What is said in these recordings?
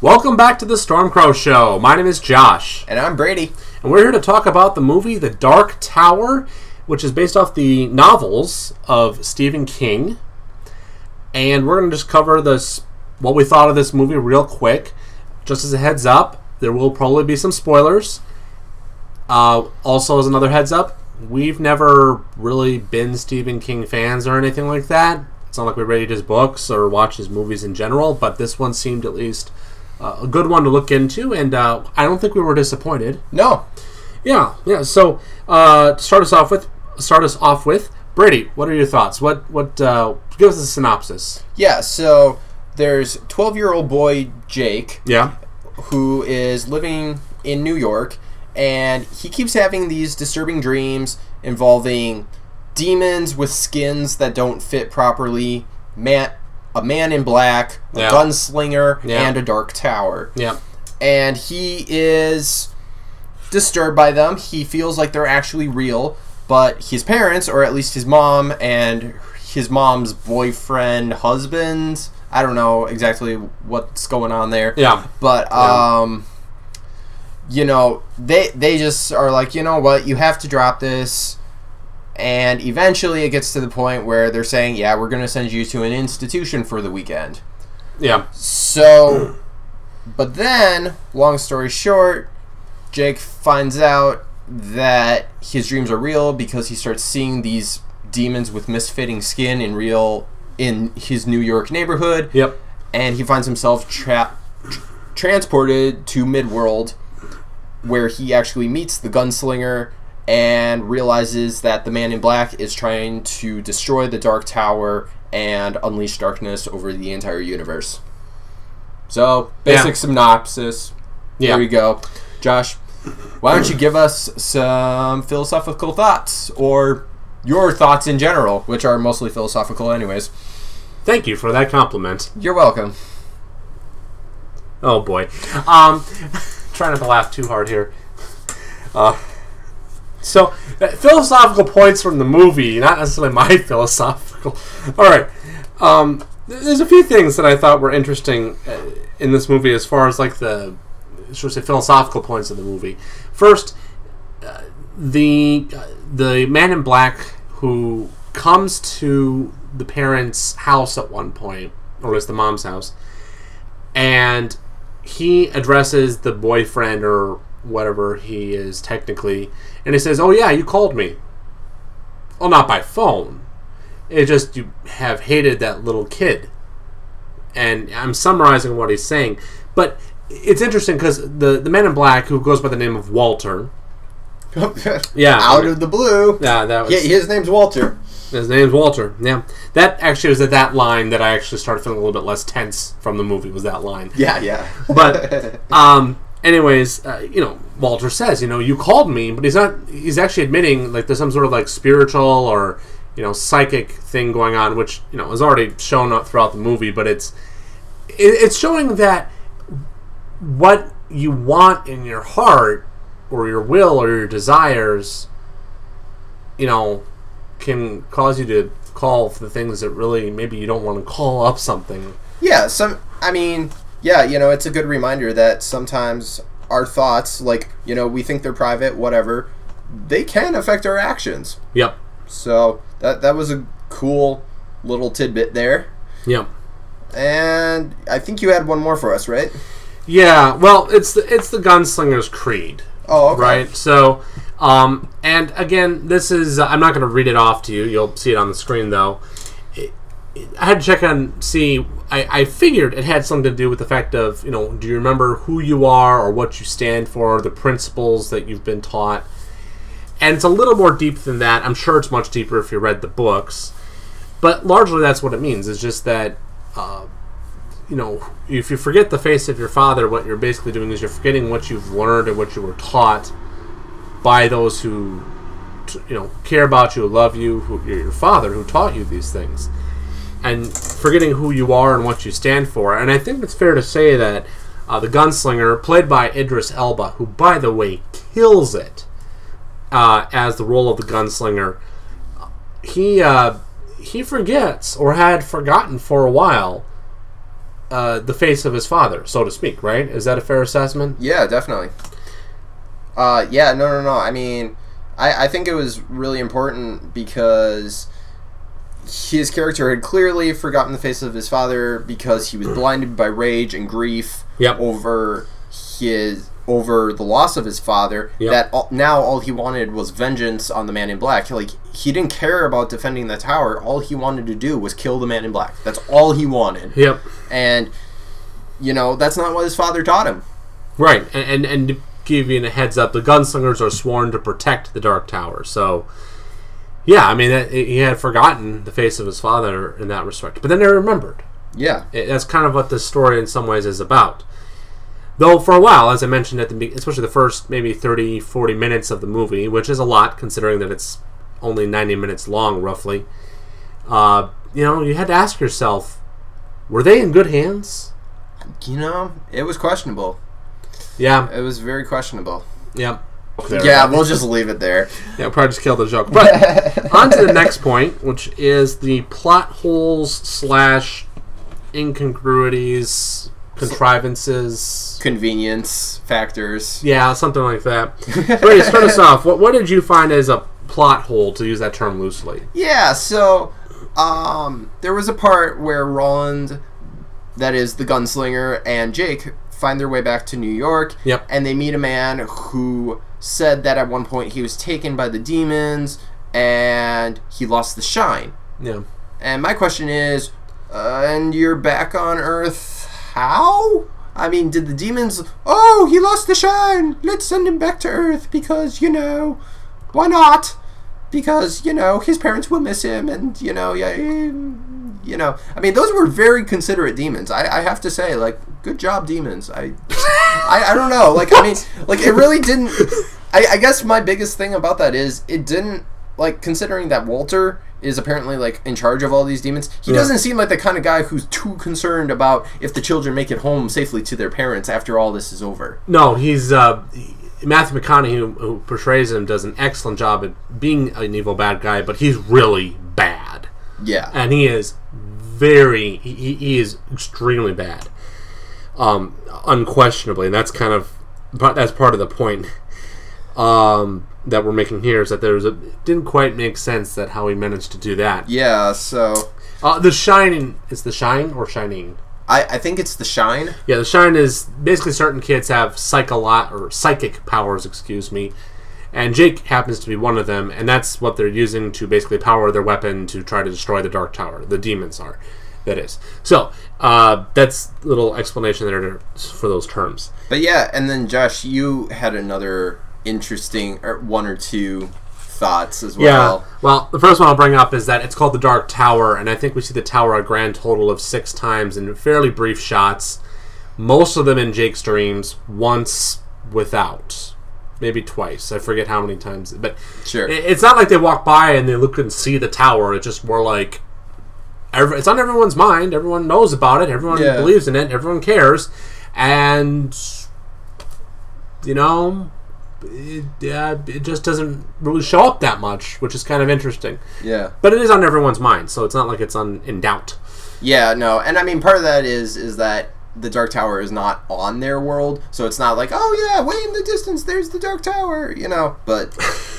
Welcome back to the Stormcrow Show. My name is Josh. And I'm Brady. And we're here to talk about the movie The Dark Tower, which is based off the novels of Stephen King. And we're going to just cover what we thought of this movie real quick. Just as a heads up, there will probably be some spoilers. Also, as another heads up, we've never really been Stephen King fans or anything like that. It's not like we read his books or watch his movies in general, but this one seemed at least a good one to look into, and I don't think we were disappointed. No. Yeah. So, to start us off with, Brady, what are your thoughts? Give us a synopsis. Yeah, so there's 12-year-old boy Jake. Yeah. Who is living in New York, and he keeps having these disturbing dreams involving demons with skins that don't fit properly, a man in black, a gunslinger, and a dark tower. Yeah. And he is disturbed by them. He feels like they're actually real, but his parents, or at least his mom and his mom's boyfriend, husband, I don't know exactly what's going on there. Yeah. But, you know, they just are like, you know what, you have to drop this. And eventually it gets to the point where they're saying, yeah, we're going to send you to an institution for the weekend. Yeah. So, but then, long story short, Jake finds out that his dreams are real because he starts seeing these demons with misfitting skin in his New York neighborhood. Yep. And he finds himself transported to Midworld, where he actually meets the gunslinger and realizes that the man in black is trying to destroy the Dark Tower and unleash darkness over the entire universe. So, basic synopsis. There we go. Josh, why don't you give us some philosophical thoughts, or your thoughts in general, which are mostly philosophical anyways. Thank you for that compliment. You're welcome. Oh boy. Try not to laugh too hard here. So, philosophical points from the movie, not necessarily my philosophical. Alright. There's a few things that I thought were interesting in this movie as far as like the philosophical points of the movie. First, the man in black who comes to the parents' house at one point, or at least the mom's house, and he addresses the boyfriend or whatever he is technically, and he says, "Oh yeah, you called me." Well, not by phone. It's just you have hated that little kid. And I'm summarizing what he's saying, but it's interesting because the man in black, who goes by the name of Walter, out of the blue, his name's Walter. His name's Walter. Yeah, that actually was at that line that I actually started feeling a little bit less tense from the movie. Was that line? Yeah. But anyways, Walter says, you called me, but he's actually admitting like there's some sort of like spiritual or psychic thing going on, which is already shown up throughout the movie, but it's showing that what you want in your heart or your will or your desires can cause you to call for the things that really maybe you don't want to call up something. Yeah, it's a good reminder that sometimes our thoughts, like, we think they're private, whatever, they can affect our actions. Yep. So that was a cool little tidbit there. Yep. And I think you had one more for us, right? Yeah, well, it's the Gunslinger's Creed. Oh, okay. Right? So, and again, this is, I'm not going to read it off to you. You'll see it on the screen, though. I had to check I figured it had something to do with the fact of, do you remember who you are or what you stand for, the principles that you've been taught? And it's a little more deep than that. I'm sure it's much deeper if you read the books. But largely that's what it means. It's just that, if you forget the face of your father, what you're basically doing is you're forgetting what you've learned and what you were taught by those who, care about you, love you, your father who taught you these things. And forgetting who you are and what you stand for. And I think it's fair to say that the gunslinger, played by Idris Elba, who, by the way, kills it as the role of the gunslinger, he forgets, or had forgotten for a while, the face of his father, so to speak, right? Is that a fair assessment? Yeah, definitely. No. I mean, I think it was really important because his character had clearly forgotten the face of his father because he was blinded by rage and grief over the loss of his father. Now all he wanted was vengeance on the Man in Black. Like, he didn't care about defending the tower. All he wanted to do was kill the Man in Black. That's all he wanted. And that's not what his father taught him. Right. And to give you a heads up, the gunslingers are sworn to protect the Dark Tower. So yeah, I mean, he had forgotten the face of his father in that respect, but then they remembered. Yeah, that's kind of what this story in some ways is about. Though for a while, as I mentioned at the beginning, especially the first maybe 30, 40 minutes of the movie, which is a lot considering that it's only 90 minutes long, roughly, you had to ask yourself, were they in good hands? It was questionable. Yeah. It was very questionable. Yeah. We'll just leave it there. Yeah, we'll probably just kill the joke. But on to the next point, which is the plot holes / incongruities, contrivances, convenience factors. Yeah, something like that. Brady, start us off. What did you find as a plot hole, to use that term loosely? Yeah, so there was a part where Roland, that is the gunslinger, and Jake find their way back to New York. And they meet a man who said that at one point he was taken by the demons and he lost the shine. And my question is, and you're back on Earth, how? I mean, did the demons, he lost the shine, let's send him back to Earth because, why not? Because, his parents will miss him and, I mean, those were very considerate demons. I have to say, like, good job, demons. I don't know. Like, I mean, like, it really didn't... I guess my biggest thing about that is it didn't, like, considering that Walter is apparently, like, in charge of all these demons, he doesn't seem like the kind of guy who's too concerned about if the children make it home safely to their parents after all this is over. No, he's... Matthew McConaughey, who portrays him, does an excellent job at being an evil bad guy, but he's really bad. Yeah. And he is he is extremely bad. Unquestionably. And that's that's part of the point that we're making here, is that it didn't quite make sense that how he managed to do that. Yeah, so... The Shining, is the Shine or Shining? I think it's the Shine. Yeah, the Shine is basically certain kids have psychic powers, and Jake happens to be one of them, and that's what they're using to basically power their weapon to try to destroy the Dark Tower. The demons are, that is. So, that's a little explanation there for those terms. But yeah, and then Josh, you had another interesting one or two thoughts as well. Yeah, well, the first one I'll bring up is that it's called the Dark Tower, and I think we see the tower a grand total of 6 times in fairly brief shots. Most of them in Jake's dreams, once without. Maybe twice. I forget how many times. But sure, it's not like they walk by and they look and see the tower. It's just more like... it's on everyone's mind. Everyone knows about it. Everyone believes in it. Everyone cares. And... it just doesn't really show up that much, which is kind of interesting. Yeah. But it is on everyone's mind, so it's not like it's in doubt. Yeah, no. And I mean, part of that is that the Dark Tower is not on their world, so it's not like, oh yeah, way in the distance, there's the Dark Tower, But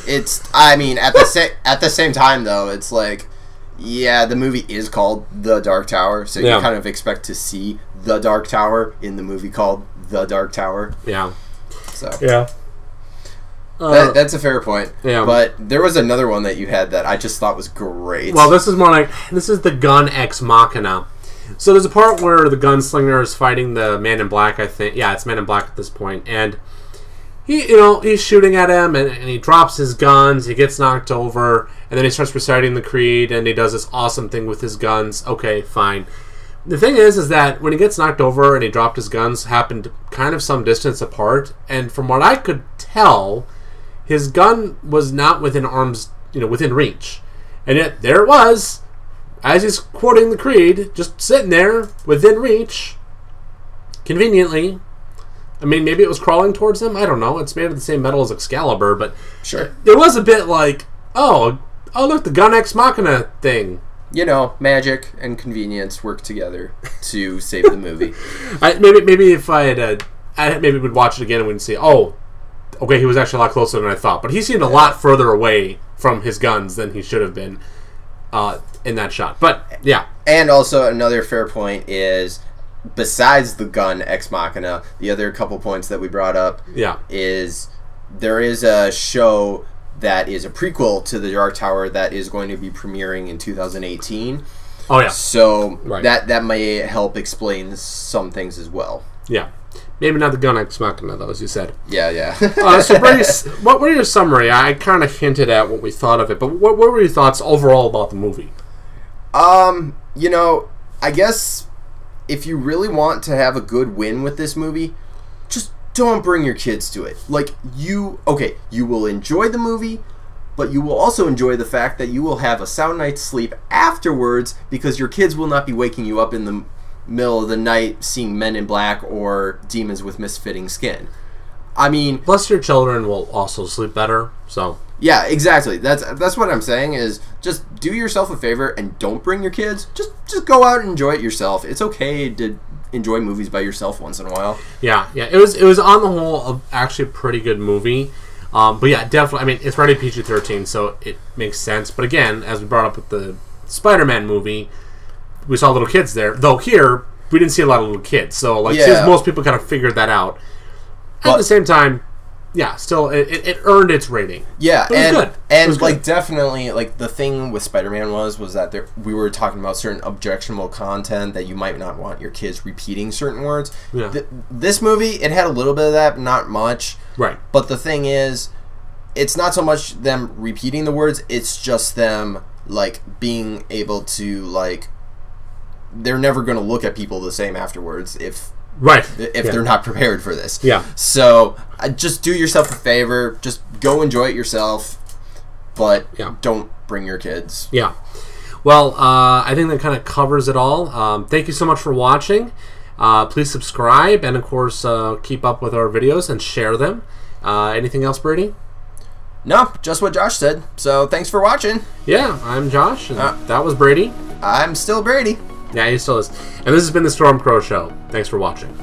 it's, I mean, at the same time, though, it's like, yeah, the movie is called The Dark Tower, so you kind of expect to see the Dark Tower in the movie called The Dark Tower. Yeah. So. Yeah. That's a fair point. Yeah. But there was another one that you had that I just thought was great. Well, this is the gun ex machina. So there's a part where the gunslinger is fighting the Man in Black, I think. Yeah, it's Man in Black at this point. And he's shooting at him, and he drops his guns, he gets knocked over, and then he starts reciting the creed, and he does this awesome thing with his guns. Okay, fine. The thing is that when he gets knocked over and he dropped his guns, happened kind of some distance apart, and from what I could tell, his gun was not within arms, within reach. And yet, there it was, as he's quoting the creed, just sitting there, within reach, conveniently. I mean, maybe it was crawling towards him, I don't know, it's made of the same metal as Excalibur, but sure, there was a bit like, oh look, the gun ex machina thing. you know, magic and convenience work together to save the movie. Maybe if I maybe would watch it again and we'd see, oh, okay, he was actually a lot closer than I thought. But he seemed a lot further away from his guns than he should have been in that shot. But, yeah. And also, another fair point is, besides the gun ex machina, the other couple points that we brought up is there is a show that is a prequel to The Dark Tower that is going to be premiering in 2018. Oh, yeah. So that may help explain some things as well. Yeah. Maybe not the gun ex machina, though, as you said. Yeah. So, Brady, what were your summary? I kind of hinted at what we thought of it, but what were your thoughts overall about the movie? You know, I guess if you really want to have a good win with this movie, just don't bring your kids to it. Like, you will enjoy the movie, but you will also enjoy the fact that you will have a sound night's sleep afterwards because your kids will not be waking you up in the middle of the night seeing Men in Black or demons with misfitting skin. I mean, plus your children will also sleep better. So yeah, exactly. That's what I'm saying is just do yourself a favor and don't bring your kids. Just go out and enjoy it yourself. It's okay to enjoy movies by yourself once in a while. Yeah. It was on the whole actually a pretty good movie. But yeah, definitely. I mean, it's rated PG-13, so it makes sense. But again, as we brought up with the Spider-Man movie, we saw little kids there. Though here, we didn't see a lot of little kids. So, like, since most people kind of figured that out. At the same time, yeah, still, it earned its rating. Yeah, but it was good. And like, definitely, like, the thing with Spider-Man was that we were talking about certain objectionable content that you might not want your kids repeating certain words. Yeah. This movie, it had a little bit of that, not much. Right. But the thing is, it's not so much them repeating the words, it's just them, like, being able to, like, they're never going to look at people the same afterwards if they're not prepared for this. Yeah. So just do yourself a favor. Just go enjoy it yourself, but don't bring your kids. Yeah. Well, I think that kind of covers it all. Thank you so much for watching. Please subscribe and, of course, keep up with our videos and share them. Anything else, Brady? No, just what Josh said. So thanks for watching. Yeah, I'm Josh, and that was Brady. I'm still Brady. Yeah, he still is. And this has been the Storm Crow Show. Thanks for watching.